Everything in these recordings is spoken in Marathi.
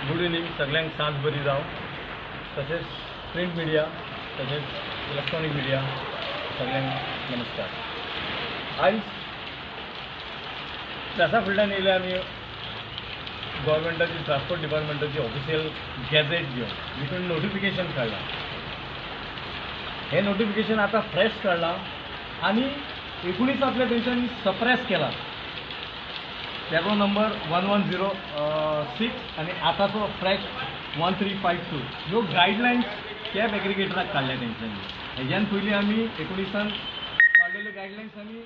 गुड इवनिंग सगळ्यांक सांज बरी जाव। तसेच प्रिंट मिडिया तसेच इलेक्ट्रॉनिक मिडिया सगळ्यांक नमस्कार। आयज त्याचा फुडल्यान येयले आमी गव्हर्मेंटाची ट्रान्सपोर्ट डिपार्टमेंटाची ऑफिशियल गॅझेट घेवन जितून नोटिफिकेशन काडलां। हे नोटिफिकेशन आता फ्रेश काडलां आनी 19 तेंच्यांनी सप्रेस केला। तेजो नंबर 1106 आनी आतांचो फ्रेश 1352 ह्यो गायडलायन्स कॅब एग्रिगेटराक काडल्या तेंच्यांनी। हेज्यान पयलीं आमी 19 काडलेल्यो गायडलायन्स आमी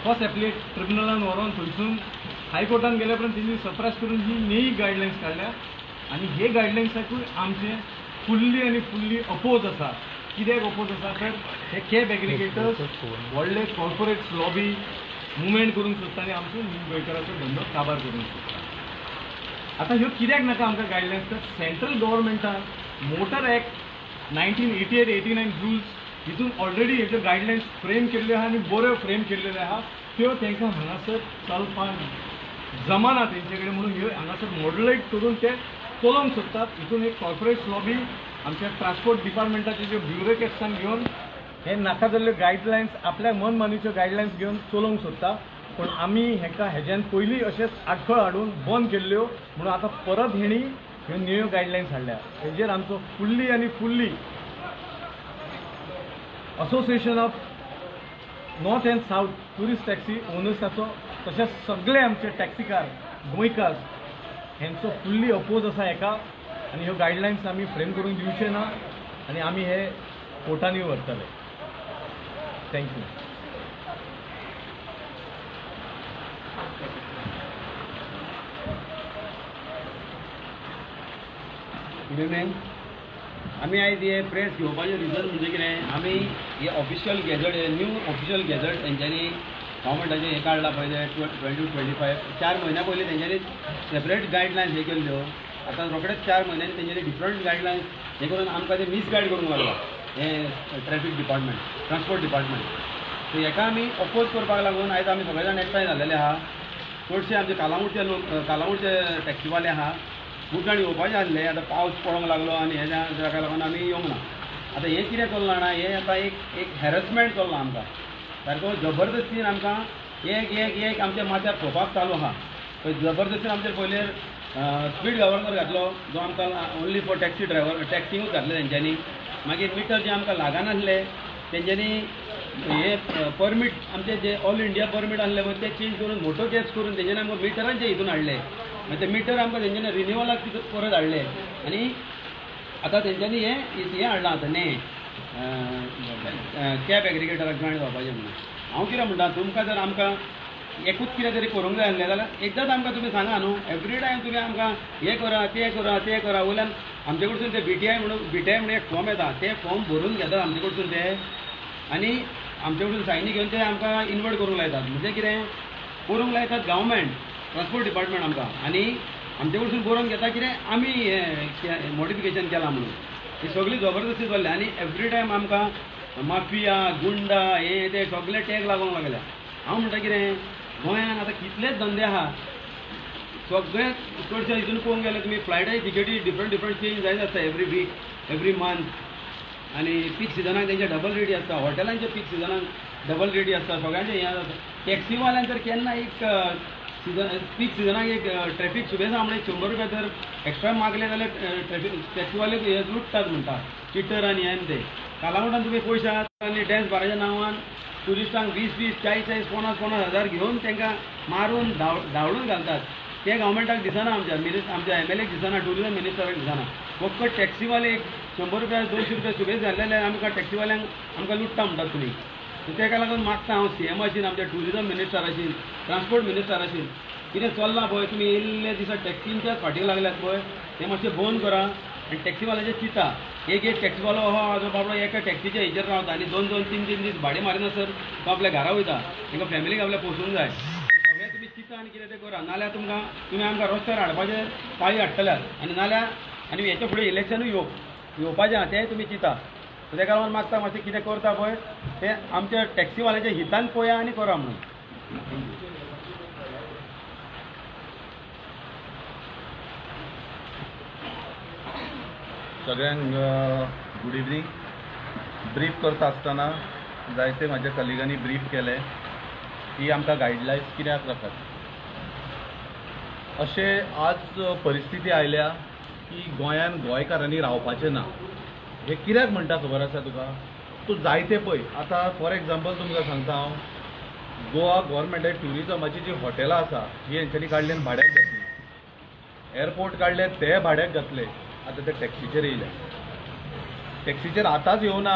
फर्स्ट एप्लेट ट्रिब्युनलान व्हरोन थंयसून हायकोर्टान गेले उपरांत तेंची सप्रेस करून ही नई गायडलायन्स काडल्या आनी हे गायडलायन्साकूय आमचे फुल्ली अपोज आसा। कित्याक अपोज आसा तर हे कॅब एग्रिगेटर्स व्हडले कॉर्पोरेट लॉबी मुवमेंट करूंक सोदता आनी आमचो न्यू गोंयकाराचो धंदो काबार करूंक सोदता। आतां ह्यो कित्याक नाका आमकां गायडलायन्स तर सेंट्रल गव्हर्मेंटान मोटर एक्ट 1988-89 रुल्स हितून ऑलरेडी हेज्यो गायडलायन्स फ्रेम केल्ल्यो आहा आनी बऱ्यो फ्रेम केल्ल्यो आहा त्यो तांकां हांगासर चलपाक जमाना तेंचे कडेन म्हणून ह्यो हांगासर मॉड्युलेट करून ते चलोवंक सोदतात। हितून एक कॉर्पोरेट लॉबी आमच्या ट्रान्सपोर्ट डिपार्टमेंटाचे ज्यो ब्युरोक्रेट्सांक घेवन हे नाका जाल्ल्यो गायडलायन्स आपल्या मनमानीच्यो गायडलायन्स घेवन चलोवंक सोदता। पूण आमी हेज्यान पयलीं अशेंच आडखळ हाडून बंद केल्ल्यो म्हणून आतां परत हेणी ह्यो न्यू गायडलायन्स हाडल्या। हेजेर आमचो fully association of north and south tourist taxi ओनर्साचो तशेंच सगळे आमचे टॅक्सीकार गोंयकार हेंचो फुल्ली अपोज आसा हेका आनी ह्यो गायडलायन्स आमी फ्रेम करून दिवचे ना आनी आमी हे कोर्टांनी व्हरतले। थँक्यू। Good evening. आमी आयज हे प्रेस घेवपाचें रिजन म्हणजे कितें, आमी हे official gadget new official gadget तेंच्यांनी गव्हर्मेंटाचें हें काडलां पळय 2025 4 म्हयन्या पयलीं तेंच्यांनी सेपरेट गायडलायन्स हे केल्ल्यो। आतां रोखडेच 4 म्हयन्यांनी तेंच्यांनी डिफरंट गायडलायन्स हे करून आमकां ते मिसगायड करूंक लागला हे traffic department transport department. So हेका आमी अपोज करपाक लागून आयज आमी सगळे जाण एकठांय जाल्लेले आहा। चडशे आमचे कालावडचे टॅक्सीवाले आहा खूब जाण येवपाचे आसले। आतां पावस पडोंक लागलो आनी हेज्या ताका लागून आमी येवंक ना। आतां हें कितें चल्लां जाणा, हें आतां एक हॅरसमेंट चल्लां आमकां सारको जबरदस्तीन आमकां एक आमच्या माथ्यार थोपाक चालू आहा। जबरदस्तीन आमचेर पयलीं स्पीड गव्हर्नर घातलो जो आमकां ओन्ली फॉर टॅक्सी ड्रायव्हर टॅक्सींगूच घातले तेंच्यांनी। मागीर मिटर जे आमकां लागनासले तेंच्यांनी हे परमीट आमचे जे ऑल इंडिया परमीट आसले पळय ते चेंज करून मोटो कॅब्स करून तेंच्यांनी आमकां मिटरांचे हितून हाडले। मागीर ते मिटर आमकां तेंच्यांनी रिन्युवलाक परत हाडले आनी आतां तेंच्यांनी हें हाडलां आतां कॅब एग्रिगेटराक जॉयन जावपाचें म्हणून। हांव कितें म्हणटा, तुमकां जर आमकां एकूच कितें तरी करूंक जाय आसलें जाल्यार एकदांच आमकां तुमी सांगा न्हू। एवरी टायम तुमी आमकां हें करा तें करा वयल्यान आमचे कडसून ते बीटीआय म्हणून एक फॉर्म येता ते फॉर्म भरून घेतात आमचे कडसून ते आनी आमचे कडसून सायनी घेवन ते आमकां इन्वर्ट करूंक लायतात। म्हणजे कितें करूंक लायतात गव्हर्मेंट ट्रान्सपोर्ट डिपार्टमेंट आमकां आनी आमचे कडसून बरोवन घेता कितें आमी हें मॉडिफिकेशन केलां म्हणून। ही सगळी जबरदस्ती चल्ली आनी एवरी टायम आमकां माफिया गुंडा हे ते सगळे टॅग लागूंक लागल्या। हांव म्हणटा कितें, गोंयांत आतां कितलेच धंदे आहा सगळे चडशे हितून पळोवंक गेल्यार तुमी फ्लायटाची टिकेटी डिफरंट चेंज जायत आसता एवरी वीक एवरी मंथ आनी पीक सिजनाक तेंचे डबल रेटी आसता। हॉटेलांचे पीक सिजनाक डबल रेटी आसता सगळ्यांचे हें आसता। टॅक्सीवाल्यान तर केन्ना एक पीक सिजनाक एक ट्रॅफिक सुबेज आमणे 100 रुपया जर एक्स्ट्रा मागले जाल्यार ट्रॅफिक टॅक्सीवाले हे लुटतात म्हणटा चिटर आनी हें ते। कालावडान तुमी पयशात आनी डॅन्स बाराच्या नांवान ट्युरिस्टांक 20-20, 40-40, 50-50 हजार घेवन तांकां मारून धांवडून घालतात। ते गव्हर्मेंटाक दिसना, आमच्या MLAक दिसना, टुरिजम मिनिस्टराक दिसना। फकत टॅक्सीवाले 100 रुपया 200 रुपया सुबेज जाल्ले आमकां टॅक्सीवाल्यांक आमकां लुटता म्हणटात तुमी। सो ताका लागून मागता हांव CMाशीन आमच्या टुरिजम मिनिस्टराशीन ट्रान्सपोर्ट मिनिस्टराशीन कितें चल्लां पळय तुमी येयल्ले दिसा टॅक्सींच्याच फाटीक लागल्यात पळय ते मातशें बंद करा आनी टॅक्सीवाल्याचें चिंता। एक टॅक्सीवालो हो बाबडो एका टॅक्सीच्या हेजेर रावता आनी 2-2, 3-3 दीस भाडें मारिनासर तो आपल्या घरा वयता। तांकां फॅमिलीक आपल्या पोसूंक जाय। सगळें तुमी चिंता आनी कितें तें करा, नाल्यार तुमी आमकां रस्त्यार हाडपाचें पाळी हाडटल्यात आनी हेच्या फुडें इलेक्शनूय येवपाचें आहा तेंय तुमी चिंता। ताका लागून मागता मातशें कितें करता पळय तें आमच्या टॅक्सीवाल्याच्या हितान पळया आनी करा म्हणून। सगळ्यांक गुड इवनिंग. ब्रीफ करता आसतना जायते म्हाज्या कलिगांनी ब्रीफ केले की आमकां गायडलायन्स कित्याक नाकात. अशें आज परिस्थिती आयल्या की गोंयान गोंयकारांनी रावपाचें ना. हें कित्याक म्हणटा खबर आसा तुका? तूं जायते पळय आतां फॉर एग्जाम्पल तुमकां सांगता हांव, गोवा गव्हर्मेंटाची ट्युरिजमाची जी हॉटेलां आसा ही हेंच्यांनी काडल्यान भाड्याक घातली. एअरपोर्ट काडले ते भाड्याक घातले. आतां ते टॅक्सीचेर येयले. टॅक्सीचेर आतांच येवना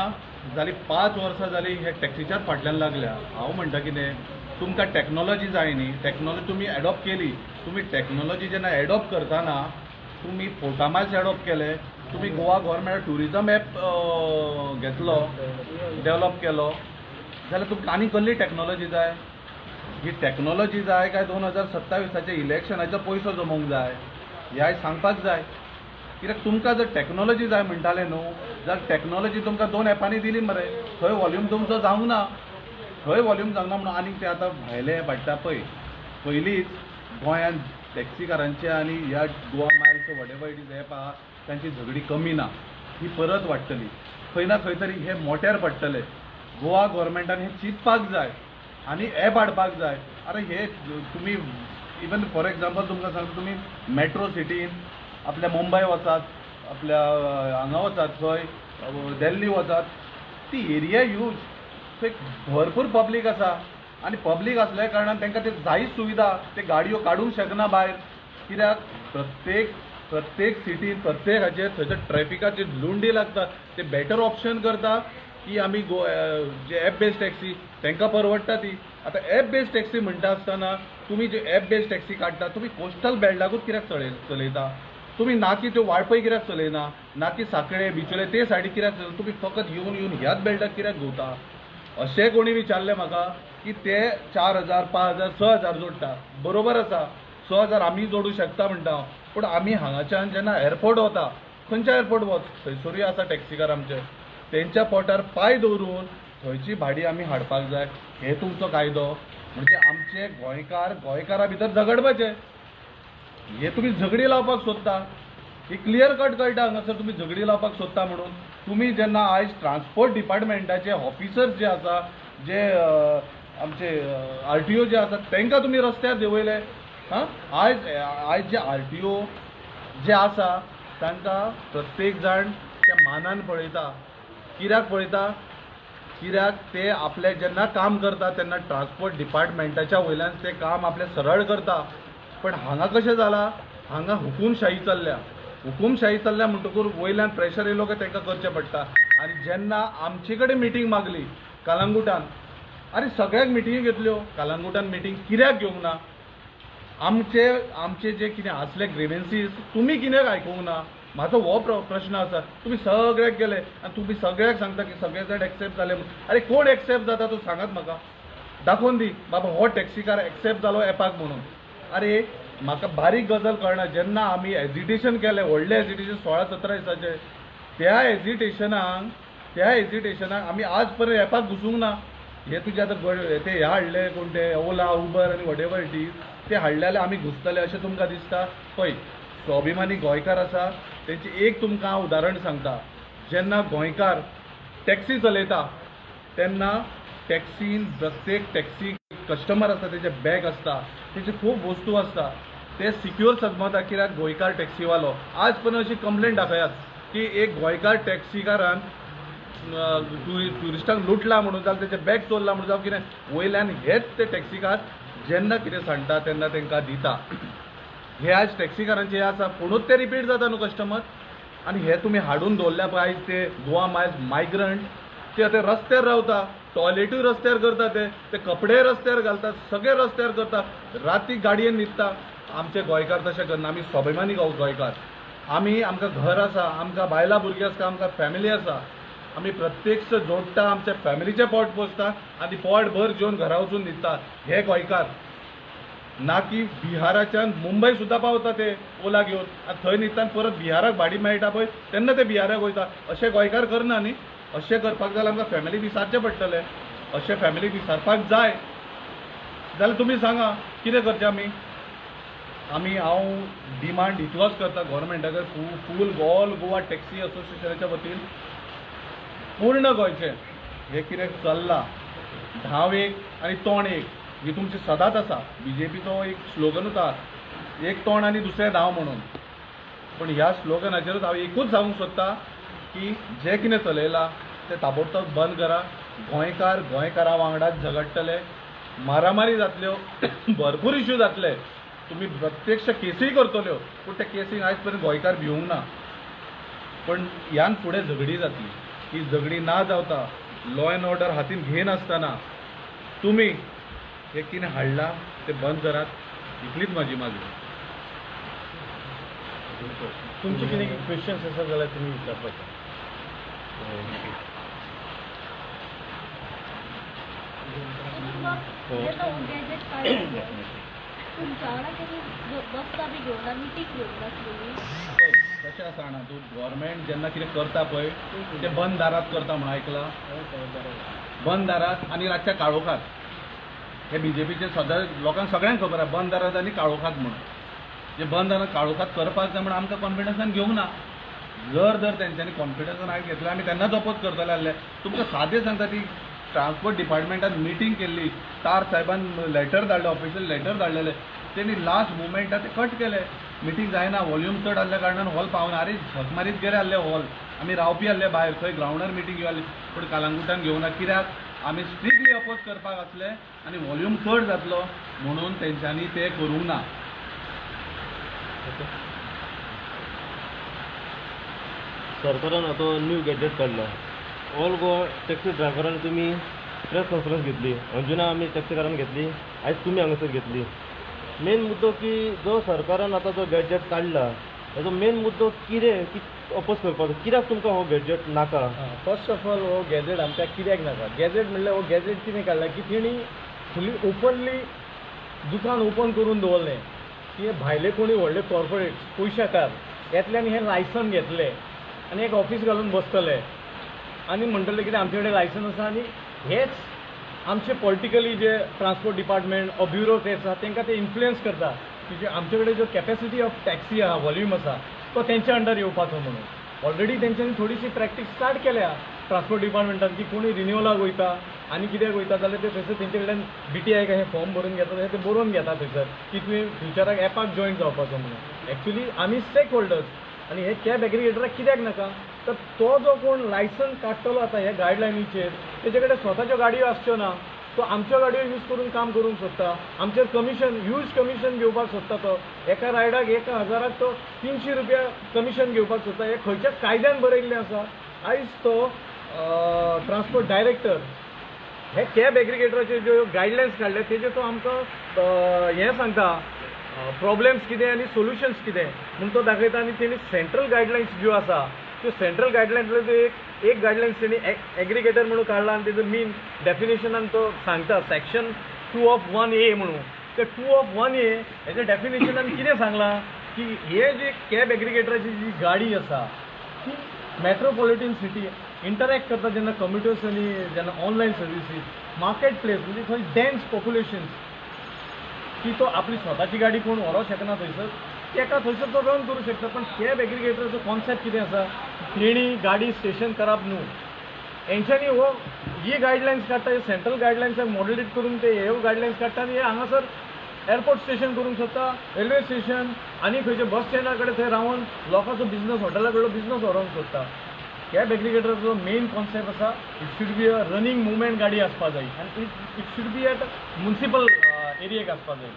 जाली 5 वर्सां जाली हे टॅक्सीच्याच फाटल्यान लागल्या. हांव म्हणटा कितें, तुमकां टॅक्नॉलॉजी जाय न्ही, टॅक्नॉलॉजी तुमी एडॉप्ट केली. तुमी टॅक्नॉलॉजी जेन्ना एडॉप्ट करतना तुमी फोटामायज एडॉप्ट केले, तुमी गोवा गव्हर्मेंट ट्युरिजम एप घेतलो, डेवलप केलो, जाल्यार तुमकां आनी कसली टॅक्नॉलॉजी जाय? ही टॅक्नॉलॉजी जाय काय 2027च्या इलेक्शनाचो पयसो जमोवंक जाय? ह्याय सांगपाक जाय. कित्याक तुमकां जर टॅक्नॉलॉजी जाय म्हणटाले न्हू, जाल्यार टॅक्नॉलॉजी तुमकां 2 एपांनी दिली मरे. थंय वॉल्यूम तुमचो जावंक ना, थंय वॉल्यूम जावंक ना म्हणून आनीक ते आतां भायले पडटा पळय. पयलींच गोंयांत टॅक्सीकारांचे आनी ह्या Goa Miles whatever it is app आहा तांची झगडी कमी ना, ही परत वाडटली. खंय ना खंय तरी हे मोट्यार पडटले. गोवा गव्हर्मेंटान हें चिंतपाक जाय आनी एप हाडपाक जाय. अरे हे तुमी इवन फॉर एग्जाम्पल तुमकां सांगता, तुमी मेट्रो सिटीन आपल्या मुंबय वचात, आपल्या हांगा वचात, खंय दिल्ली वचात, ती एरिया ह्यूज, थंय भरपूर पब्लीक आसा आनी पब्लीक आसल्या कारणान तांकां ते जायच सुविधा ते गाडयो काडूंक शकना भायर. कित्याक प्रत्येक सिटीन प्रत्येक हाचेर थंयच्या ट्रॅफिकाची लुंडी लागता. ते बेटर ऑप्शन करता की आमी जे एप बेस्ड टॅक्सी तांकां परवडटा ती. आतां एप बेस्ड टॅक्सी म्हणटा आसतना तुमी जे एप बेस्ड टॅक्सी काडटा, तुमी कोस्टल बेल्टाकूच कित्याक चलयता? तुमी ना की त्यो वाळपय कित्याक चलयना, ना की सांकळे बिचोले ते सायडीक कित्याक चलयता? तुमी फकत येवन ह्याच बेल्टाक कित्याक घुंवता? अशें कोणी विचारलें म्हाका की ते 4,000 5,000 6,000 जोडटा. बरोबर आसा, 6,000 आमी जोडूं शकता म्हणटा हांव. पूण आमी हांगाच्यान जेन्ना एअरपोर्ट वता, खंयच्या एअरपोर्ट वच, थंयसरूय आसा टॅक्सीकार आमचे, तेंच्या पोटार पांय दवरून थंयची भाडी आमी हाडपाक जाय. हे तुमचो कायदो? म्हणजे आमचे गोंयकारा भितर झगडपाचे. हे तुमी झगडी लावपाक सोदता. ही क्लियर कट कळटा हांगासर तुमी झगडी लावपाक सोदता म्हणून. तुमी जेन्ना आयज ट्रान्सपोर्ट डिपार्टमेंटाचे ऑफिसर्स जे आसा, जे आमचे RTO जे आसात, तांकां तुमी रस्त्यार देंवयले. आयज जे RTO जे आसा तांकां प्रत्येक जाण त्या मानान पळयता. कित्याक पळयता? कित्याक ते आपले जेन्ना काम करता तेन्ना ट्रान्सपोर्ट डिपार्टमेंटाच्या वयल्यान ते काम आपले सरळ करता. पण हांगा कशें जालां? हांगा हुकूमशाही चल्ल्या. हुकूमशाही चल्ल्या म्हणटकूच वयल्यान प्रेशर येयलो की तांकां करचें पडटा. आनी जेन्ना आमचे कडेन मिटींग मागली कलंगुटान, अरे सगळ्याक मिटींग घेतल्यो, कलंगुटान मिटींग कित्याक घेवंक ना? आमचे जे कितें आसले ग्रेवेन्सीस तुमी कित्याक आयकूंक ना? म्हाजो हो प्रश्न आसा. तुमी सगळ्याक गेले आनी तुमी सगळ्याक सांगता की सगळे जाण एक्सेप्ट जाले म्हणून. अरे कोण एक्सेप्ट जाता तूं सांगात म्हाका. दाखोवन दी बाबा हो टॅक्सीकार एक्सेप्ट जालो एपाक म्हणून. अरे म्हाका बारीक गजाल कळना. जेन्ना आमी एजिटेशन केलें, व्हडलें एजिटेशन 16-17 दिसाचें, त्या एजिटेशनाक आमी आज पर्यंत एपाक घुसूंक ना. हे तुजे आतां ते हे हाडले कोण ते ओला उबर आनी वॉटेवर इट इज, ते हाडले जाल्यार आमी घुसतले अशें तुमकां दिसता? पळय, स्वाभिमानी गोंयकार आसा तेंचें एक तुमकां हांव उदाहरण सांगता. जेन्ना गोंयकार टॅक्सी चलयता तेन्ना टॅक्सीन प्रत्येक टॅक्सी कस्टमर आसा तेजे बॅग आसता, तेजे खूब वस्तू आसता, ते सिक्युअर सजमता. कित्याक गोंयकार टॅक्सीवालो आज पर्यंत अशी कंप्लेंट दाखयात की एक गोंयकार टॅक्सीकारान ट्युरिस्टांक लुटला म्हणून, जाल्यार तेजे बॅग चोरला म्हणून, जावं कितें, वयल्यान हेच ते टॅक्सीकार जेन्ना कितें सांगता तेन्ना तांकां दिता. हे आज टॅक्सीकारांचे हे आसा. पुणूच ते रिपीट जाता न्हू कस्टमर. आनी हे तुमी हाडून दवरल्या पळय आयज ते गोवा मायल्स मायग्रंट, ते आतां रस्त्यार रावता, टॉयलेटूय रस्त्यार करता, ते कपडे रस्त्यार घालतात, सगळे रस्त्यार करता, राती गाडयेन न्हिदता. आमचे गोंयकार तशें करना. आमी स्वाभिमानी गोंयकार. आमकां घर आसा, आमकां बायलां भुरगीं आसता, आमकां फॅमिली आसा. आमी प्रत्येक जोडटा, आमच्या फॅमिलीचें पोट पोसता आनी पोटभर जेवन घरा वचून न्हिदता. हे गोंयकार ना की बिहाराच्यान मुंबय सुद्दां पावता ते ओला घेवन आनी थंय न्हिदता परत बिहाराक भाडी मेळटा पळय तेन्ना ते बिहाराक वयता. अशें गोंयकार करना न्ही. अशें करपाक जाल्यार आमकां फॅमिली विसारचें पडटलें. अशें फॅमिली विसारपाक जाय जाल्यार तुमी सांगा कितें करचें आमी? हांव डिमांड इतलोच करता गव्हर्मेंटाचो फूल ऑल गोवा टॅक्सी असोसिएशनाच्या वतीन पूर्ण गोंयचे हे कितें चल्लां धांव एक आनी तोंड एक ही तुमची सदांच आसा BJPचो एक स्लोगनूच आसा एक तोंड आनी दुसरें धांव म्हणून पण ह्या स्लोगनाचेरूच हांव एकूच सांगूंक सोदता की जें कितें चलयलां तें ताबडतोब बंद करा गोंयकारा वांगडाच झगडटले मारामारी जातल्यो भरपूर इश्यू जातले तुमी प्रत्यक्ष केसूय करतल्यो पूण त्या केसीक आयज पर्यंत गोंयकार भिवूंक ना पण ह्यान फुडें झगडी जातली ही झगडी ना जावता लॉ एंड ऑर्डर हातीन घेनासतना तुमी हे कितें हाडलां तें बंद करात इतलीच म्हाजी मागणी तुमचे कितें क्वेश्चन्स आसा जाल्यार तुमी विचारपाचे तशें आसा जाणा तूं गव्हर्मेंट जेन्ना कितें करता पळय तें बंद दारात करता म्हणून आयकलां बंद दारात आनी रातच्या काळोखात हे BJPचे सदां लोकांक सगळ्यांक खबर आसा बंद दारात आनी काळोखात म्हणून जे बंद दारात काळोखात करपाक जाय म्हणून आमकां कॉन्फिडन्सान घेवंक ना जर तेंच्यांनी कॉन्फिडन्सान आयज घेतले आमी तेन्नाच अपोज करतले आसले तुमकां सादें सांगता ती ट्रान्सपोर्ट डिपार्टमेंटान मिटींग केल्ली तार साहेबान लेटर धाडलें ऑफिशियल लेटर धाडलेलें तेणी लास्ट मुमेंटार ते कट केले मिटींग जायना वॉल्यूम चड आसल्या कारणान हॉल पावना अरे झक मारीत गेले आसले हॉल आमी रावपी आसले भायर खंय ग्रावंडार मिटींग घेवली पूण कालांगुटान घेवना कित्याक आमी स्ट्रिक्टली अपोज करपाक आसले आनी वॉल्यूम चड जातलो म्हणून तेंच्यांनी ते करूंक ना सरकारान आतां न्यू गॅजेट काडला ऑल गोवा टॅक्सी ड्रायव्हरान तुमी प्रेस कॉन्फरन्स घेतली अंजुना आमी टॅक्सीकारान घेतली आयज तुमी हांगासर घेतली मेन मुद्दो की जो सरकारान आतां जो गॅजेट काडला ताजो मेन मुद्दो कितें अपोज करपाचो कित्याक तुमकां हो गॅजेट नाका फर्स्ट ऑफ ऑल हो गॅजेट आमकां कित्याक नाका गॅजेट म्हणल्यार हो गॅजेट कितें काडला की तेणी फुली ओपनली दुकान ओपन करून दवरलें की भायले कोणी व्हडले कॉर्पोरेट पयशाकार येतल्यान हें लायसन घेतलें आनी एक ऑफीस घालून बसतले आनी म्हणटले कितें आमचे कडेन लायसन आसा आनी हेच आमचे पॉलिटिकली जे ट्रान्सपोर्ट डिपार्टमेंट ऑर ब्युरोक्रेट्स आसा तांकां ते इन्फ्लुयन्स करता की जे आमचे कडेन जो कॅपॅसिटी ऑफ टॅक्सी आहा वॉल्यूम आसा तो तेंच्या अंडर येवपाचो म्हणून ऑलरेडी तेंच्यांनी थोडीशी प्रॅक्टीस स्टार्ट केल्या ट्रान्सपोर्ट डिपार्टमेंटान की कोणी रिन्युअलाक वयता आनी कित्याक वयता जाल्यार ते थंयसर तेंचे कडल्यान BTI हे फॉर्म भरून घेता ते बरोवन घेता थंयसर की तुवें फ्युचराक एपाक जॉयन जावपाचो म्हणून एक्चुली आमी स्टेक होल्डर्स आनी हे कॅब एग्रिगेटराक कित्याक नाका तर तो जो कोण लायसन काडटलो आतां हे गायडलायनीचेर तेजे कडेन स्वताच्यो गाडयो आसच्यो ना तो आमच्यो गाडयो यूज करून काम करूंक सोदता आमचेर कमिशन ह्यूज कमिशन घेवपाक सोदता तो एका रायडाक 1000 तो 300 रुपया कमिशन घेवपाक सोदता हे खंयच्या कायद्यान बरयल्लें आसा आयज तो ट्रान्सपोर्ट डायरेक्टर हे कॅब एग्रिगेटराचे ज्यो गायडलायन्स काडले तेजे तो आमकां हें सांगता प्रॉब्लेम्स कितें आनी सोल्युशन्स कितें म्हूण तो दाखयता आनी तेणी सेंट्रल गायडलायन्स ज्यो आसा त्यो सेंट्रल गायडलायन्स एक गायडलायन्स तेणी एग्रिगेटर म्हणून काडला आनी तेजो मेन डेफिनेशनान तो सांगता सेक्शन 2 of 1A म्हणून ते 2 of 1A हेच्या डेफिनेशनान कितें सांगलां की हे जे कॅब एग्रिगेटराची जी गाडी आसा ती मेट्रोपॉलिटन सिटी इंटरॅक्ट करता जेन्ना कम्युटर्स आनी जेन्ना ऑनलायन सर्विसीस मार्केट प्लेस म्हणजे थंय डेन्स पॉप्युलेशन्स की तो आपली स्वताची गाडी कोण व्हरोंक शकना थंयसर तेका थंयसर तो रन करूं शकता पण कॅब एग्रिगेटराचो कॉन्सेप्ट कितें आसा तेणी गाडी स्टेशन करप न्हू हेंच्यांनी हो ही गायडलायन्स काडटा हे सेंट्रल गायडलायन्साक मॉड्युलेट करून ते ह्यो गायडलायन्स काडटा आनी हे हांगासर एअरपोर्ट स्टेशन करूंक सोदता रेल्वे स्टेशन आनी खंयचे बस स्टँडा कडेन थंय रावन लोकांचो बिझनस हॉटेला कडलो बिझनस व्हरोंक सोदता कॅब एग्रिगेटराचो मेन कॉन्सेप्ट आसा it should be a running movement गाडी आसपा जाय आनी it should be at municipal एरियेक आसपा जाय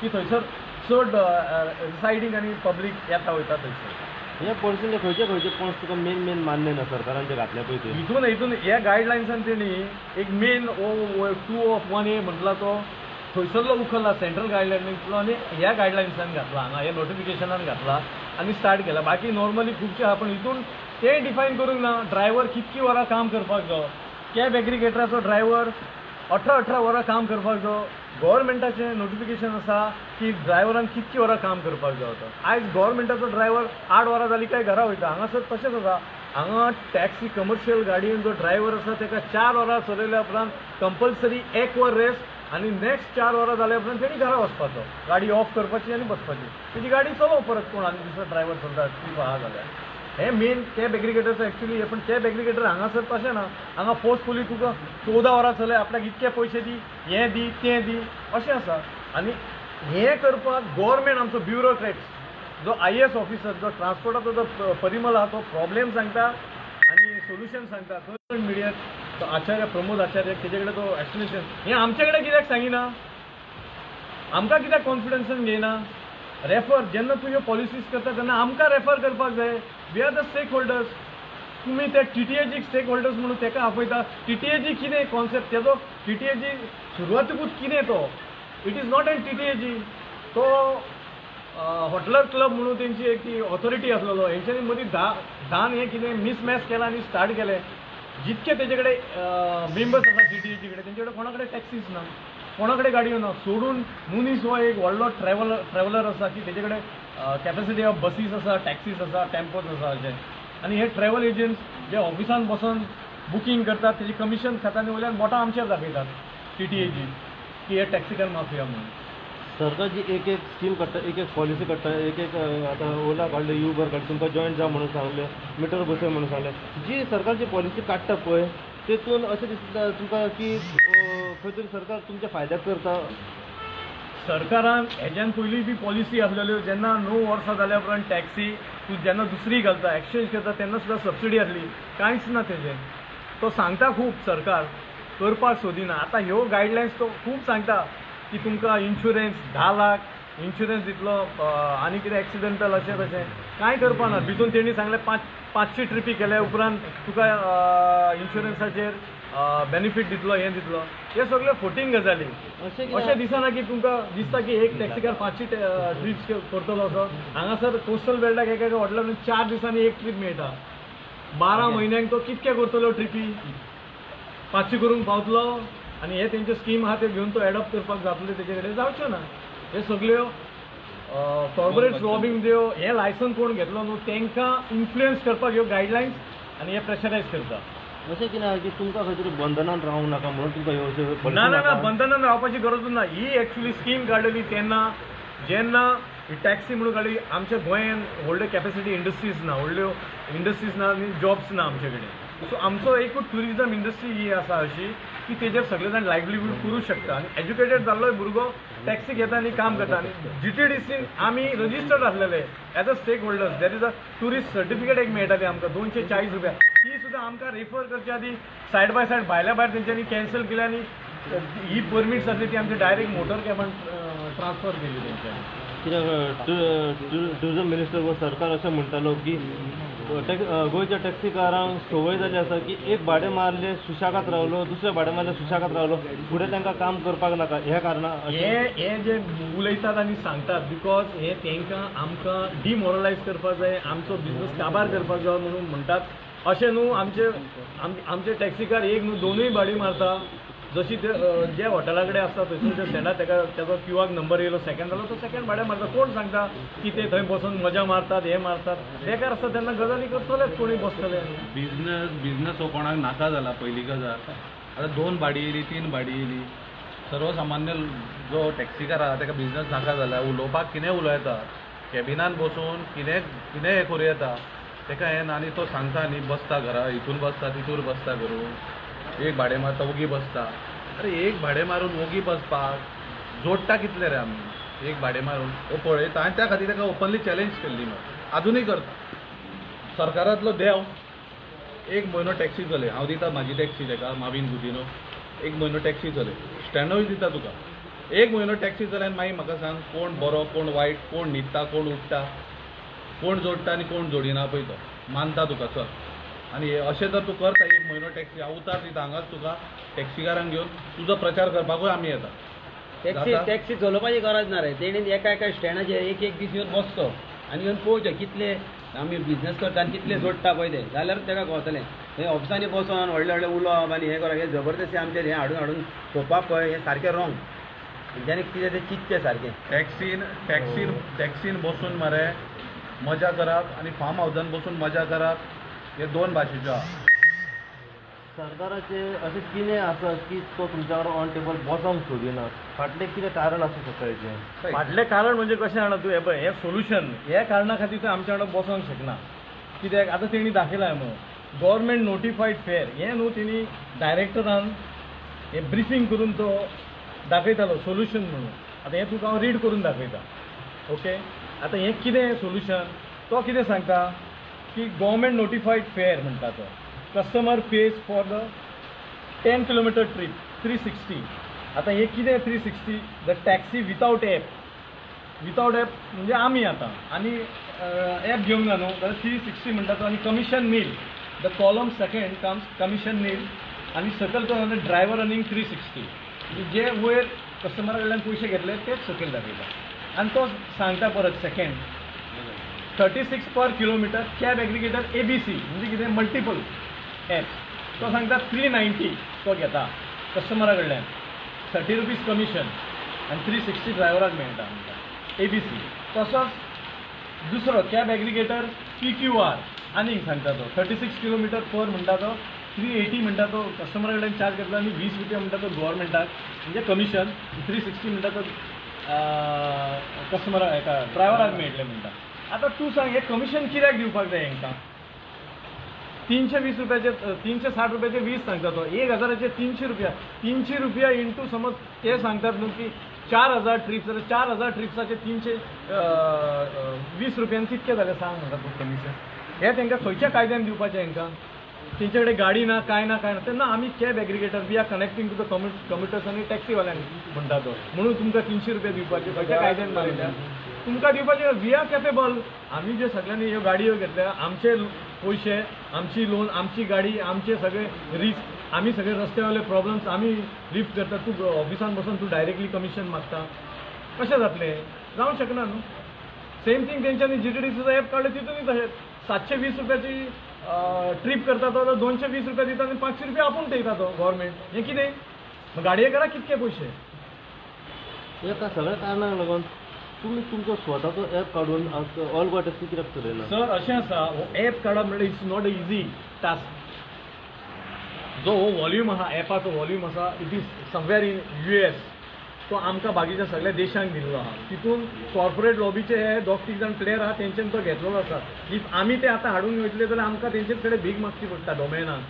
की थंयसर चड रिसायडींग आनी पब्लीक येता वयता थंयसर हे पॉलिसीचे खंयचे पॉयंट्स तुका मेन मान्य ना सरकारान जे घातल्या पळय ते हितून ह्या गायडलायन्सान तेणी एक मेन 2 of 1A म्हटला तो थंयसरलो उखल्ला सेंट्रल गायडलायन्सांतलो आनी ह्या गायडलायन्सान घातला हांगा हे नोटिफिकेशनान घातला आनी स्टार्ट केला बाकी नॉर्मली खुबशे आहा पण हितून ते डिफायन करूंक ना ड्रायव्हर कितकी वरां काम करपाक जाय कॅब एग्रिगेटराचो ड्रायव्हर 18 वरां काम करपाक जाय गव्हर्मेंटाचें नोटिफिकेशन आसा की ड्रायव्हरान कितकी वरां काम करपाक जाय आयज गव्हर्मेंटाचो ड्रायव्हर 8 वरां जाली काय घरा वयता हांगासर तशेंच आसा हांगा टॅक्सी कमर्शियल गाडयेन जो ड्रायव्हर आसा ताका 4 वरां चलयल्या उपरांत कंपल्सरी 1 वर रेस्ट आनी नेक्स्ट 4 वरां जाल्या उपरांत तेणी घरा वचपाचो, गाडी ऑफ करपाची आनी बसपाची, तेजी गाडी चलोव परत कोण आनी दुसरो ड्रायव्हर चलता ट्रीप आहा जाल्यार. हे मेन कॅब एग्रिगेटर्स एक्चुअली हे, पण कॅब एग्रिगेटर हांगासर तशें ना. हांगा फोर्सफुली तुका 14 वरां चलय, आपल्याक इतके पयशे दी, हें दी तें दी अशें आसा. आनी हें करपाक गव्हर्मेंट आमचो ब्युरोक्रेट्स, जो IAS ऑफिसर, जो ट्रान्सपोर्टाचो जो परिमल आहा तो प्रॉब्लेम सांगता आनी सोल्युशन सांगता. तो मिडिया तो आचार्य प्रमोद आचार्य तेजे कडेन तो एक्सप्लेनेशन, हें आमचे कडेन कित्याक सांगिना, आमकां कित्याक कॉन्फिडन्सान घेयना. रेफर जेन्ना तूं ह्यो पॉलिसीज करता तेन्ना आमकां रेफर करपाक जाय. We are the stake holders. तुम्ही ते TTAG स्टेक होल्डर्स म्हणून तेका आपयता. TTAG कितें कॉन्सेप्ट तेजो, TTAG सुरवातीकूच कितें तो, it is not an TTAG. तो हॉटलर क्लब म्हणून तेंची एक ती ऑथॉरिटी आसलेलो, हेंच्यांनी मदीं धान हें कितें मिसमॅच केलां आनी स्टार्ट केलें. जितके तेजे कडेन मेंबर्स आसा TTAG कडेन, तेंचे कडेन कोणा कडेन टॅक्सीज ना, कोणा कडेन गाडयो ना, सोडून मुनीस हो एक व्हडलो ट्रॅव्हलर आसा की तेजे कडेन कॅपॅसिटी ऑफ बसीस आसा, टॅक्सीज आसा, टेम्पोज आसा अशें. आनी हे ट्रॅव्हल एजंट्स जे ऑफिसान बसून बुकींग करतात, तेजी कमिशन खाता आनी वयल्यान बोटां आमचेर दाखयतात TTAG की हे टॅक्सीकार माफिया म्हणून. सरकार जी एक स्कीम काडटा, एक पॉलिसी काडटा, एक आतां ओला काडले, युबर काडले, तुमकां जॉयन जा म्हणून सांगले, मिटर बसय म्हणून सांगले. जी सरकार जी पॉलिसी काडटा पळय तेतून अशें दिसता तुमकां की खंय तरी सरकार तुमच्या फायद्याक करता. सरकारान हेज्यान पयलीं बी पॉलिसी आसलेल्यो, जेन्ना 9 वर्सां जाल्या उपरांत टॅक्सी तूं जेन्ना दुसरी घालता, एक्सचेंज करता तेन्ना सुद्दां सबसिडी आसली, कांयच ना तेजें. तो सांगता खूब सरकार, करपाक सोदिना. आतां ह्यो गायडलायन्स तो खूब सांगता की तुमकां इन्शुरन्स 10 लाख इन्शुरन्स दितलो आनी कितें एक्सिडेंटल अशें तशें कांय करपाना. भितून तेणी सांगलें 500 ट्रिपी केल्या उपरांत तुका इन्शुरन्साचेर बेनिफीट दितलो, हें दितलो. हे सगळे फोटींग गजाली. अशें दिसना की तुमकां दिसता की एक टॅक्सीकार 500 ट्रिप्स करतलो असो. हांगासर कोस्टल बेल्टाक एका हॉटेलान 4 दिसांनी एक ट्रीप मेळटा. 12 म्हयन्यांक तो कितके करतलो ट्रिपी, 500 करूंक पावतलो. आनी हे तेंच्यो स्कीम आहा त्यो घेवन तो एडॉप्ट करपाक जातले तेजे कडेन जावच्यो ना. हे सगळ्यो कॉर्पोरेट लॉबिंग ज्यो हे लायसन कोण घेतलो न्हू तांकां इन्फ्लुयन्स करपाक ह्यो गायडलायन्स आनी हे प्रेशरायज करता. अशें कितें की तुमकां खंय तरी बंधनान रावूंक नाका म्हणून तुमकां ह्यो अश्यो ना ना ना बंधनान रावपाची गरजूच ना. ही एक्चुली स्कीम काडलेली तेन्ना जेन्ना ही टॅक्सी म्हणून काडली. आमच्या गोंयान व्हडल्यो कॅपॅसिटी इंडस्ट्रीज ना, व्हडल्यो इंडस्ट्रीज ना आनी जॉब्स ना आमचे कडेन. सो आमचो एकूच ट्युरिजम इंडस्ट्री ही आसा अशी की तेजेर सगळे जाण लायव्हलीहूड करूं शकता. आनी एज्युकेटेड जाल्लोय भुरगो टॅक्सी घेता आनी काम करता. आनी GTDCन आमी रजिस्टर्ड आसलेले as a stake holders. There is a tourist certificate एक मेळटाली आमकां 240 रुपया. ती सुद्दां आमकां रेफर करच्या आदी सायड बाय सायड भायल्या भायर तेंच्यांनी कॅन्सल केल्या आनी ही परमिट्स आसली ती आमची डायरेक्ट मोटर कॅबान ट्रान्सफर केली तेंच्यांनी. कित्याक टुरिजम मिनिस्टर व सरकार अशें म्हणटालो की गोंयच्या टॅक्सीकारांक संवय जाल्ली आसा की एक भाडें मारलें सुशागात रावलो, दुसरें भाडें मारलें सुशागात रावलो, फुडें तांकां काम करपाक नाका. ह्या कारणां हे जे उलयतात आनी सांगतात बिकॉज हे तांकां आमकां डिमोरलायज करपाक जाय, आमचो बिझनस काबार करपाक जाय म्हणून म्हणटात. अशें न्हू आमचे टॅक्सीकार एक न्हू 2य भाडी मारता. जशी ते जे हॉटेला कडेन आसता थंयसर स्टँडार तेजो क्यूआर नंबर येयलो सेकंड जालो तो सेकंड भाडें मारता. कोण सांगता की ते थंय बसून मजा मारतात, हे मारतात. बेकार आसता तेन्ना गजाली करतलेच कोणी बसतले. बिझनस हो कोणाक नाका जाला पयली गजाल. आतां 2 भाडी येयली, 3 भाडी येयली. सर्वसामान्य जो टॅक्सीकार आहा ताका बिझनस नाका जाला, उलोवपाक कितें उलयता, कॅबिनान बसून कितें हें करूं येता ताका हें ना. आनी तो सांगता न्ही बसता घरा, हितून बसता तितूर बसता करून, एक भाडें मारता ओगी बसता. अरे एक भाडें मारून ओगी बसपाक जोडटा कितले रे आमी एक भाडें मारून हो पळयता. आनी त्या खातीर ताका ओपनली चॅलेंज केल्ली मग आजुनूय करता. सरकारांतलो देव 1 म्हयनो टॅक्सी चलय, हांव दिता म्हाजी टॅक्सी ताका मावीन गुदिनो 1 म्हयनो टॅक्सी चलय, स्टँडूय दिता तुका. 1 म्हयनो टॅक्सी चलय आनी मागीर म्हाका सांग कोण बरो कोण वायट, कोण न्हिदता कोण उठटा, कोण जोडटा आनी कोण जोडिना पळय तो मानता तुका चल. आनी अशें जर तूं करता 1 म्हयनो टॅक्सी हांव उतार दिता हांगाच तुका टॅक्सीकारांक घेवन तुजो प्रचार करपाकूय आमी येता. टॅक्सी चलोवपाची गरज ना रे. तेणी एका स्टँडाचेर एक दीस येवन बसचो आनी येवन पळोवचें कितले आमी बिझनस करता आनी कितले जोडटा पळय ते, जाल्यार ताका कळटलें. थंय ऑफिसांनी बसून व्हडलें उलोवप आनी हें करप हे जबरदस्ती आमचेर हें हाडून सोंपप पळय हें सारकें रॉंग. जेणे कितें तें चिंतचें सारकें. टॅक्सीन बसून मरे मजा करप आनी फार्म हावजान बसून मजा करप हे 2 भाशेच्यो आहा. सरकाराचे अशें कितें आसा की तो तुमच्या वांगडा ऑन टेबल बसोंक सोदिना? फाटलें कितें कारण आसूं शकता हेचें? फाटलें कारण म्हणजे कशें जाणा तूं, हे पळय हें सोल्युशन ह्या कारणां खातीर तो आमच्या वांगडा बसोंक शकना. कित्याक आतां तेणी दाखयलां म्हणून गव्हर्मेंट नोटिफायड फेअर हें न्हू तेणी डायरेक्टरान हें ब्रिफींग करून तो दाखयतालो सोल्युशन म्हणून. आतां हें तुका हांव रीड करून दाखयता. ओके, आतां हें कितें सोल्युशन तो कितें सांगता की गव्हर्मेंट नोटिफायड फेअर म्हणटा तो customer page for the 10 kilometre trip 360. आतां हें कितें 360? The taxi without app. Without app म्हणजे आमी एप घेवंक ना न्हू जाल्यार 360 म्हणटा तो. आनी commission nil, the column second comes commission nil आनी सकयल तो ड्रायव्हर रनिंग 360. म्हणजे जे वयर कस्टमरा कडल्यान पयशे घेतले तेच सकयल दाखयता. आनी तो सांगता परत सेकंड 36 पर किलोमीटर कॅब एग्रिगेटर ABC म्हणजे कितें मल्टिपल एप्स. तो सांगता 390 तो घेता कस्टमरा कडल्यान, 30 रुपीज कमिशन आनी 360 ड्रायव्हराक मेळटा ABC. तसोच दुसरो कॅब एग्रिगेटर PQR आनीक सांगता तो 36 किलोमीटर पर म्हणटा तो, 380 म्हणटा तो कस्टमरा कडल्यान चार्ज घेतला आनी 20 रुपया म्हणटा तो गव्हर्मेंटाक म्हणजे कमिशन. 360 म्हणटा तो कस्टमरा हेका ड्रायव्हराक मेळटलें म्हणटा. आतां तूं सांग हें कमिशन कित्याक दिवपाक जाय हांकां? 320 रुपयाचे 360 रुपयाचे 20 सांगता तो, 1000चे 300 रुपया. 300 रुपया इंटू समज ते सांगतात न्हू की 4000 ट्रिप्स जाल्यार 4000 ट्रिप्साचे 320 रुपयान कितके जाले सांग म्हणटा तूं कमिशन. हें तांकां खंयच्या कायद्यान दिवपाचें हांकां? तेंचे कडेन गाडी ना काय ना तेन्ना आमी cab aggregator we are connecting to the commuters आनी टॅक्सीवाल्यांक म्हणटा तो. म्हणून तुमकां 300 रुपया दिवपाचे खंयच्या कायद्यान मारिल्या? तुमकां दिवपाचे वी आर कॅपेबल. आमी जे सगळ्यांनी ह्यो गाडयो घेतल्या, आमचे पयशे, आमची लोन, आमची गाडी, आमचे सगळे रिस्क, आमी सगळे रस्त्यावयले प्रॉब्लम्स आमी लिफ्ट करता. तूं ऑफिसान बसून तूं डायरेक्टली कमिशन मागता, कशें जातलें? जावंक शकना न्हू. सेम थिंग तेंच्यांनी GTDCचो एप काडलो तितूनय तशें 720 रुपयाची ट्रीप करता तो 220 रुपया दिता आनी 500 रुपया आपूण थेयता तो गव्हर्मेंट. हें कितें? गाडयेकाराक कितके पयशे? एका सगळ्या कारणांक लागून तुमी तुमचो स्वताचो एप काडून ऑल गोवा टॅक्सी कित्याक चलयना? सर अशें आसा, हो एप काडप म्हणजे it's not a easy task. जो हो वॉल्यूम आहा एपाचो वॉल्यूम आसा it is somewhere in US. तो आमकां बाकीच्या सगळ्या देशांक दिल्लो आहा. तितून कॉर्पोरेट लॉबीचे हे 2-3 जाण प्लेयर आहा तेंच्यान तो घेतलेलो आसा. इफ आमी ते आतां हाडून वयतले जाल्यार आमकां तेंचे कडेन भीक मागची पडटा डोमेनान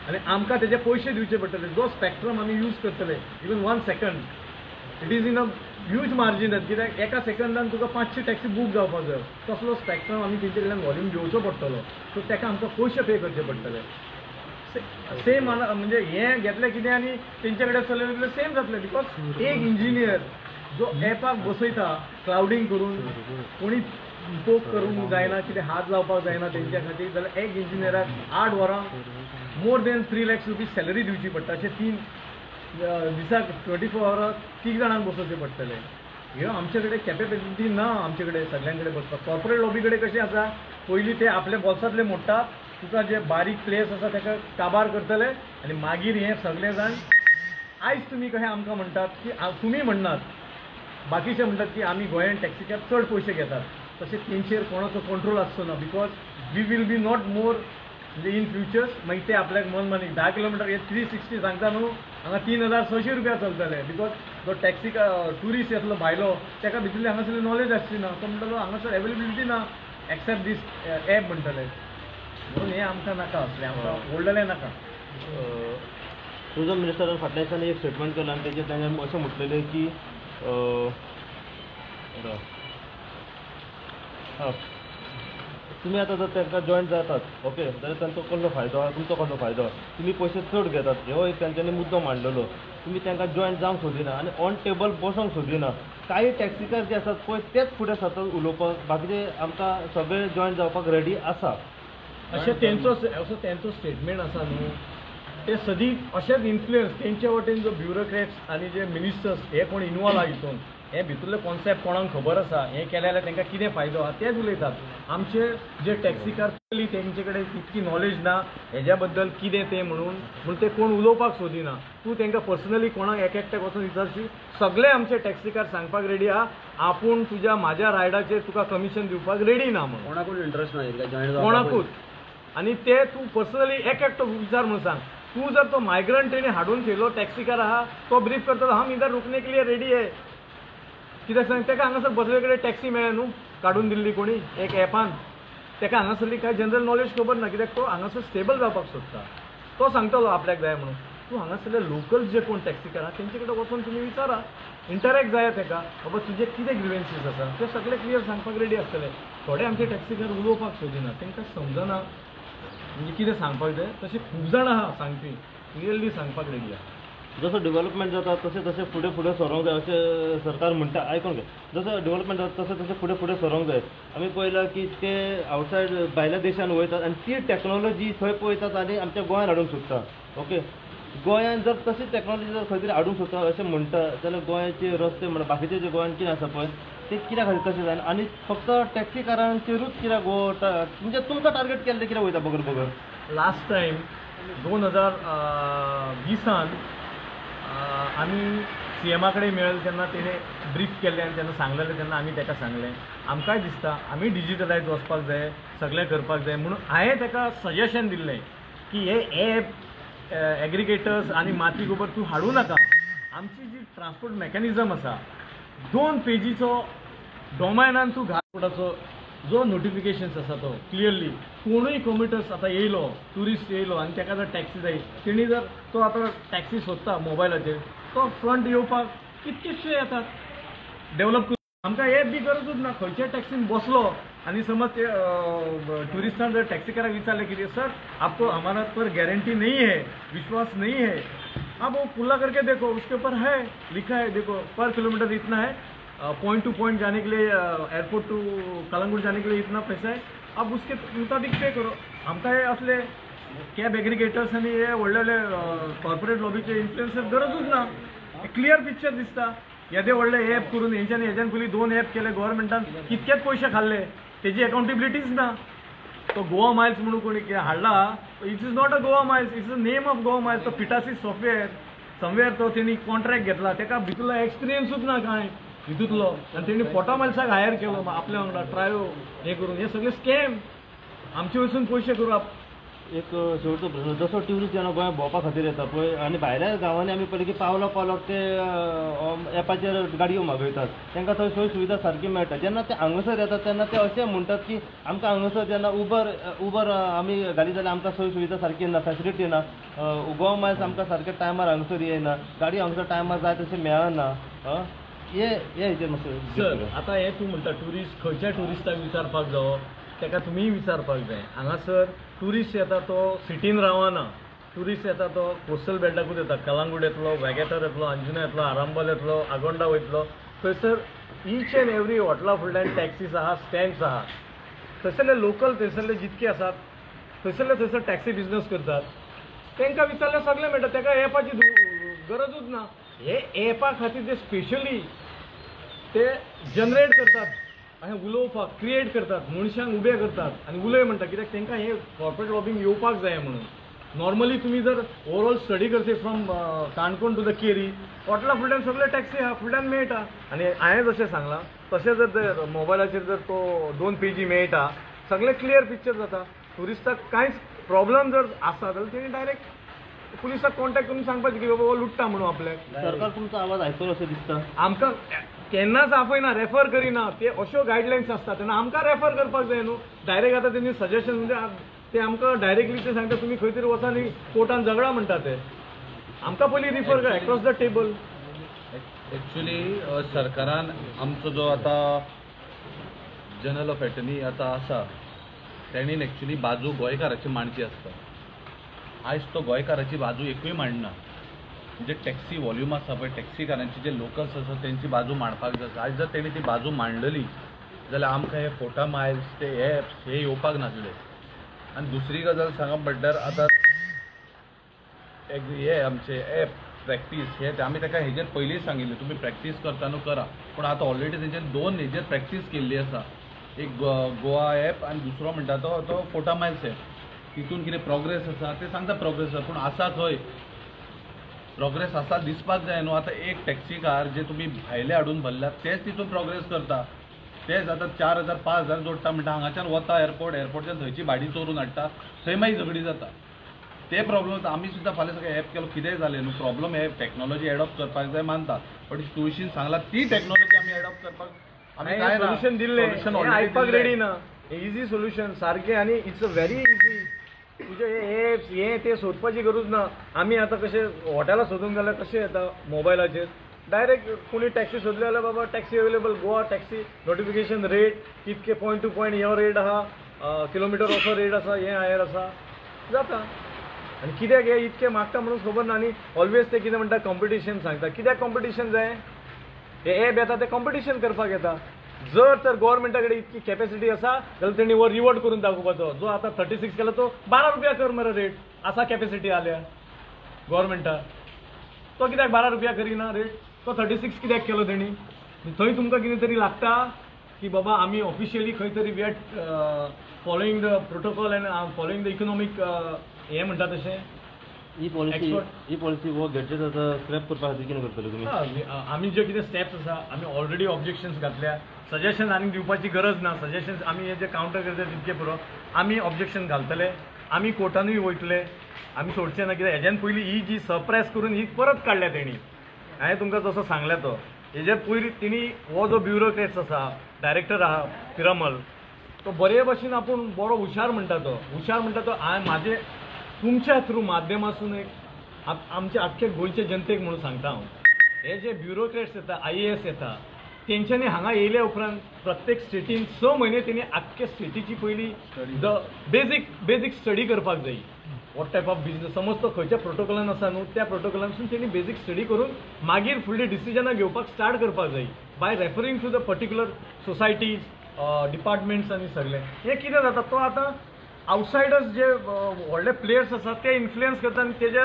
आनी आमकां तेजे पयशे दिवचे पडटले. जो स्पॅक्ट्रम आमी यूज करतले even 1 second it is in a huge margin. कित्याक एका सेकंदान तुका 500 टॅक्सी बूक जावपाक जाय. तसलो स्पॅक्ट्रम आमी तेंचे कडल्यान वॉल्यूम घेवचो पडटलो. सो ताका आमकां पयशे पे करचे पडटले. सेम म्हणजे हें घेतलें कितें आनी तेंचे कडेन चलयतले सेम जातलें. बिकॉज एक इंजिनियर जो एपाक बसयता क्लाउडींग करून कोणी पोक करूंक जायना, कितें हात लावपाक जायना तेंच्या खातीर, जाल्यार एक इंजिनियराक 8 वरां more than 3 lakh rupees salary दिवची पडटा. अशें 3 दिसाक 24 वरां 3 जाणांक बसोवचे पडटले. ह्यो आमचे कडेन कॅपेबिलिटी ना. आमचे कडेन सगळ्यां कडेन बसपाक. कॉर्पोरेट लॉबी कडेन कशें आसा, पयलीं ते आपल्या बोल्सांतले मोडटा, तुका जे बारीक प्लेस आसा ताका काबार करतले आनी मागीर हे सगळे जाण आयज तुमी कशें आमकां म्हणटात की तुमी म्हणनात, बाकीचे म्हणटात की आमी गोंयांत टॅक्सीच्या चड पयशे घेतात. तशें तेंचेर कोणाचो कंट्रोल आसचो ना. Because we will be not more in futures. मागीर ते आपल्याक मन मानी 10 किलोमिटर हे 360 सांगता न्हू, हांगा 3600 रुपया चलतले. बिकॉज जो टॅक्सी ट्युरिस्ट येतलो भायलो ताका भितरली हांगासरली नॉलेज आसची ना. तो म्हणटलो हांगासर अवेलेबिलिटी ना एक्सेप्ट दीस एप म्हणटले. म्हणून हें आमकां नाका असलें, आमकां ओल्डलें नाका. टुरिझम मिनिस्टरान फाटल्या दिसांनी एक स्टेटमेंट केला आनी तेजेर ताणें अशें म्हटलेलें की तुमी आतां जर तांकां जॉयन जातात ओके जाल्यार तांचो कसलो फायदो आहा, तुमचो कसलो फायदो आहा? तुमी पयशे चड घेतात हो एक तांच्यांनी मुद्दो मांडलेलो. तुमी तांकां जॉयन जावंक सोदिना आनी ऑन टेबल बसोंक सोदिना. काही टॅक्सीकार जे आसात पळय तेच फुडें सतत उलोवपाक, बाकीचे आमकां सगळे जॉयन जावपाक रेडी आसा. अशें तेंचो स्टेटमेंट आसा न्हू, ते सदीं अशेंच इन्फ्लुयन्स तेंचे वटेन जो ब्युरोक्रेट्स आनी जे मिनिस्टर्स हे कोण इनवॉल्व आहा हितून, हे भितरले कॉन्सेप्ट कोणाक खबर आसा, हे केले जाल्यार तांकां कितें फायदो आहा तेच उलयतात. आमचे जे टॅक्सीकार तेंचे कडेन तितकी नॉलेज ना हेज्या बद्दल कितें तें म्हणून ते कोण उलोवपाक सोदिना. तूं तांकां पर्सनली कोणाक एकट्याक वचून विचारशी, सगळे आमचे टॅक्सीकार सांगपाक रेडी आहा आपूण म्हाज्या रायडाचेर तुका कमिशन दिवपाक रेडी ना म्हणून. कोणाकूच इंट्रस्ट ना जॉईन कोणाकूच. आनी ते तूं पर्सनली एकटो विचार म्हणून सांग, तू जर तो मायग्रंट ट्रेन हाडून थेलो टॅक्सीकार आहा तो ब्रीफ करतलो हम इधर रुकने के लिए रेडी आहे कित्याक सांग तेका हांगासर बसले कडेन टॅक्सी मेळ्ळ्या न्हू काडून दिल्ली कोणी एक एपान तेका हांगासरली कांय जनरल नॉलेज खबर ना कित्याक तो हांगासर स्टेबल जावपाक सोदता तो सांगतलो आपल्याक जाय म्हणून तूं हांगासरले लोकल जे कोण टॅक्सीकार आहा तेंचे कडेन वचून तुमी विचारा इंटरॅक्ट जाय तेका बाबा तुजे कितें ग्रिवेन्सीस आसा ते सगळे क्लियर सांगपाक रेडी आसतले थोडे आमचे टॅक्सीकार उलोवपाक सोदिना तांकां समजना म्हणजे कितें सांगपाक जाय तशें खूब जाण आहा सांगपी क्लियरली सांगपाक रेडी आहा जसं डेव्हलपमेंट जाता तसे तसे फुडें फुडें सरोंक जाय अशें सरकार म्हणटा आयकून घे जसं डेव्हलपमेंट जाता तसे तसे फुडें फुडें सरोंक जाय आमी पळयलां की ते आवटसायड भायल्या देशांत वयतात आनी ती टॅक्नॉलॉजी थंय पळयतात आनी आमच्या गोंयांत हाडूंक सोदता ओके गोंयांत जर तशीच टॅक्नॉलॉजी जर खंय तरी हाडूंक सोदता अशें म्हणटा जाल्यार गोंयाचे रस्ते म्हणटा बाकीचे जे गोंयांत कितें आसा पळय ते कित्याक खातीर तशें जायना आनी फक्त टॅक्सीकारांचेरूच कित्याक म्हणजे तुमकां टार्गेट केल्ले कित्याक वयता बगर बगर लास्ट टायम 2020 आमी CMA कडेन मेळ्ळे तेन्ना तेणें ब्रीफ केल्लें आनी तेन्ना सांगलेलें तेन्ना आमी ताका सांगलें आमकांय दिसता आमी डिजिटलायज वचपाक जाय सगळें करपाक जाय म्हणून हांवें ताका सजेशन दिल्लें की हे एप एग्रिगेटर्स आनी माती गोबर तूं हाडूं नाका आमची जी ट्रान्सपोर्ट मेकॅनिझम आसा 2 पेजीचो डोमायनान तूं घालपाचो जो नोटिफिकेशन्स आसा तो क्लियरली कोणूय कम्युटर्स आतां येयलो ट्युरिस्ट येयलो आनी ताका जर टॅक्सी जाय तेणी जर तो आतां टॅक्सी सोदता मोबायलाचेर तो फ्रंट येवपाक कितकेशे येतात डेवलप करून आमकां एप बी गरजूच ना खंयच्या टॅक्सीन बसलो आनी समज ते ट्युरिस्टान जर टॅक्सीकाराक विचारलें कितें सर आपको हमारा पर गारंटी नहीं है विश्वास नहीं है हाँ वो खुला करके देखो उसके ऊपर है लिखा है देखो पर किलोमीटर इतना है पॉइंट टू पॉइंट जाने के लिए एयरपोर्ट टू कलंगूट जाने के लिए इतना पैसा है अब उसके मुताबिक पे करो आमकां हे असले कॅब एग्रिगेटर्स आनी हे व्हडले व्हडले कॉर्पोरेट लॉबीचे इन्फ्लुएन्सर गरजूच ना क्लियर पिक्चर दिसता येदे व्हडले एप करून हेंच्यांनी हेज्यान पयलीं 2 एप केले गोव्हर्मेंटान कितकेच पयशे खाल्ले तेजी अकाउंटेबिलिटीच ना तो गोवा मायल्स म्हणून कोणी हाडला it is not a Goa Miles it's the name of Goa Miles तो पिटासीस सॉफ्टवेअर समवेअर तो तेणी कॉन्ट्रॅक्ट घेतला तेका भितरलो एक्सपिरियन्सूच ना कांय हितूंतलो आनी तेणी फोटा मायल्साक हायर केलो आपल्या वांगडा ट्रायो हे करून हे सगळे स्कॅम आमचे वचून पयशे करून एक शेवटचो प्रश्न जसो ट्युरिस्ट जेन्ना गोंयांत भोंवपा खातीर येता पळय आनी भायल्या गांवांनी आमी पळयलें की पावलो पावलो ते एपाचेर गाडयो मागयतात तांकां थंय सोय सुविधा सारकी मेळटा जेन्ना ते हांगासर येतात तेन्ना ते अशें म्हणटात की आमकां हांगासर जेन्ना उबर आमी घाली जाल्यार आमकां सोय सुविधा सारकी ना फॅसिलिटी ना गोवा मायल्स आमकां सारके टायमार हांगासर येयना गाडी हांगासर टायमार जाय तशें मेळना हे हेजेर मातशें सर आतां हे तूं म्हणटा ट्युरिस्ट खंयच्या ट्युरिस्टाक विचारपाक जावो ताका तुमी विचारपाक जाय हांगासर ट्युरिस्ट येता तो सिटीन रावना ट्युरिस्ट येता तो कोस्टल बेल्टाकूच येता कलंगूट येतलो वेगेटर येतलो अंजुना येतलो आरांबोल येतलो आगोंडा वयतलो थंयसर ईच एंड एवरी हॉटेला फुडल्यान टॅक्सीस आहा स्टँड्स आहा थंयसरले लोकल थंयसरले जितके आसात थंयसर टॅक्सी बिजनस करतात तांकां विचारल्यार सगळें मेळटा ताका एपाची गरजूच ना हे एपा खातीर ते स्पेशली ते जनरेट करतात आनी उलोवपाक क्रिएट करतात मनशांक उबे करतात आनी उलय म्हणटा कित्याक तांकां हे कॉर्पोरेट लॉबींग येवपाक जाय म्हणून नॉर्मली तुमी जर ओवरऑल स्टडी करचे from Canacona to the Keri हॉटेला फुडल्यान सगळे टॅक्सी आहा फुडल्यान मेळटा आनी हांवें जशें सांगलां तशें जर मोबायलाचेर जर तो 2 पेजी मेळटा सगळें क्लियर पिक्चर जाता ट्युरिस्टाक कांयच प्रॉब्लम जर आसा जाल्यार तेणी डायरेक्ट पुलिसाक कॉन्टॅक्ट करून सांगपाचें की बाबा हो लुट्टा म्हणून आपल्याक सरकार तुमचो आवाज आयकलो अशें दिसता आमकां केन्नाच आपयना रेफर करिना ते अश्यो गायडलायन्स आसता तेन्ना आमकां रेफर करपाक जाय न्हू डायरेक्ट आतां तेणी सजेशन म्हणजे ते आमकां डायरेक्टली ते सांगता तुमी खंय तरी वचा आनी कोर्टान झगडा म्हणटा ते आमकां पयलीं रिफर कर एक्रॉस द टेबल एक्चुली सरकारान आमचो जो आतां जनरल ऑफ एटर्नी आतां आसा तेणीन एक्चुली बाजू गोंयकाराची मांडची आसता आयज तो गोंयकाराची बाजू एकूय मांडना जे टॅक्सी वॉल्यूम आसा पळय टॅक्सीकारांची जे लोकल्स आसा तेंची बाजू मांडपाक जाय आयज जर तेणी ती बाजू मांडली जाल्यार आमकां हे फोटा मायल्स ते एप्स हे येवपाक नासले आनी दुसरी गजाल सांगप म्हणल्यार आतां हे आमचे एप प्रॅक्टीस हे आमी ताका हेजेर पयलीं सांगिल्लें तुमी प्रॅक्टीस करता न्हू करा पूण आतां ऑलरेडी तेंचे 2 हेजेर प्रॅक्टीस केल्ली आसा एक गोवा एप आनी दुसरो म्हणटा तो फोटा मायल्स एप तितून कितें प्रोग्रेस आसा ते सांगता प्रोग्रेस आसा पूण आसा खंय प्रोग्रेस आसा दिसपाक जाय न्हू आतां एक टॅक्सीकार जे तुमी भायले हाडून भरल्यात तेच तितून प्रोग्रेस करता तेच आतां 4,000 5,000 जोडटा म्हणटा हांगाच्यान वता एअरपोर्टच्यान थंयची भाडी चोरून हाडटा थंय मागीर झगडी जाता ते प्रॉब्लम आमी सुद्दां फाल्यां सगळें एप केलो कितेंय जालें न्हू प्रॉब्लम हे टॅक्नॉलॉजी एडॉप्ट करपाक जाय मानता बट तुळशीन सांगला ती टॅक्नॉलॉजी आमी एडॉप्ट करपाक आमी काय सोल्युशन दिल्ले आयपाक रेडी ना इझी सोल्युशन सारकें आनी इट्स अ व्हेरी इझी तुजे हे एप्स हे ते सोदपाची गरज ना आमी आतां कशें हॉटेलां सोदूंक जाल्यार कशें येता मोबायलाचेर डायरेक्ट कोणी टॅक्सी सोदली जाल्यार बाबा taxi available Goa taxi notification rate इतके पॉयंट टू पॉयंट हो रेट आहा किलोमिटर असो रेट आसा हे हायर आसा जाता आनी कित्याक हे इतके मागता म्हणून खबर ना आनी ऑलवेज ते कितें म्हणटा कॉम्पिटिशन सांगता कित्याक कॉम्पिटिशन जाय हे एप येता ते कॉम्पिटिशन करपाक येता जर तर गव्हर्मेंटा कडेन इतकी कॅपॅसिटी आसा जाल्यार तेणी वर रिवॉर्ड करून दाखोवपाचो जो आतां 36 केला तो 12 रुपया कर मरे रेट आसा कॅपॅसिटी आल्या गव्हर्मेंटा तो कित्याक 12 रुपया करिना रेट तो 36 कित्याक केलो तेणी थंय तुमकां कितें तरी लागता की बाबा आमी ऑफिशियली खंय तरी we are following the protocol and following the economic हें म्हणटा तशें ही पॉलिसी वो गॅजेट आसा स्क्रॅप करपा खातीर कितें करतले तुमी आमी जे कितें स्टेप्स आसा आमी ऑलरेडी ऑब्जेक्शन्स घातल्या सजेशन आनी दिवपाची गरज ना सजेशन्स आमी हे जे कावंटर करता तितके पुरो आमी ऑब्जेक्शन घालतले आमी कोर्टानूय वयतले आमी सोडचे ना कित्याक हेज्यान पयलीं ही जी सप्रेस करून ही परत काडल्या तेणी हांवें तुमकां जसो सांगल्या तो हेजे पयलीं तेणी हो जो ब्युरोक्रेट्स आसा डायरेक्टर आहा पिरामल तो बरे भशेन आपूण बरो हुशार म्हणटा तो हांवें म्हाजे तुमच्या थ्रू माध्यमासून एक आमच्या आख्खे गोंयचे जनतेक म्हणून सांगता हांव हे जे ब्युरोक्रेट्स येता IAS येता तेंच्यांनी हांगा येयल्या उपरांत प्रत्येक स्टेटीन 6 म्हयने तेणी आख्खे स्टेटीची पयली द बेजीक स्टडी करपाक जाय वॉट टायप ऑफ बिजनस समज तो खंयच्या प्रोटोकॉलान आसा न्हू त्या प्रोटोकॉलानसून तेणी बेजीक स्टडी करून मागीर फुडलीं डिसिजनां घेवपाक स्टार्ट करपाक जाय by referring to the particular societies departments आनी सगळें हें कितें जाता तो आतां आउटसायडर्स जे व्हडले प्लेयर्स आसात ते इन्फ्लुयन्स करता आनी तेजे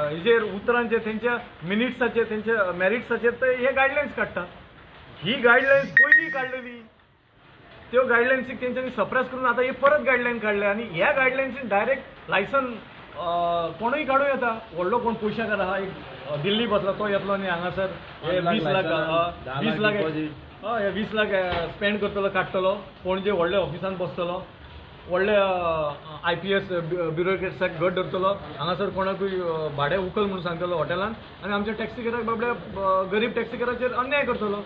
हेजेर उतरांचेर तेंच्या मिनिट्साचेर तेंच्या मॅरिट्साचेर ते हे गायडलायन्स काडटात ही गायडलायन्स पयलीं काडलेली त्यो गायडलायन्सीक तेंच्यांनी सप्रेस करून आतां हे परत गायडलायन काडल्या आनी ह्या गायडलायन्सीन डायरेक्ट लायसन कोणूय काडूं येता व्हडलो कोण पयशाकार आहा एक दिल्ली बसला तो येतलो आनी हांगासर हे 20 लाख हय 20 लाख स्पेंड करतलो काडटलो पणजे व्हडल्या ऑफिसान बसतलो व्हडले IPS ब्युरोक्रेट्साक घट धरतलो हांगासर कोणाकूय भाडें उखल म्हणून सांगतलो हॉटेलान आनी आमच्या टॅक्सीकाराक बाबड्या गरीब टॅक्सीकाराचेर अन्याय करतलो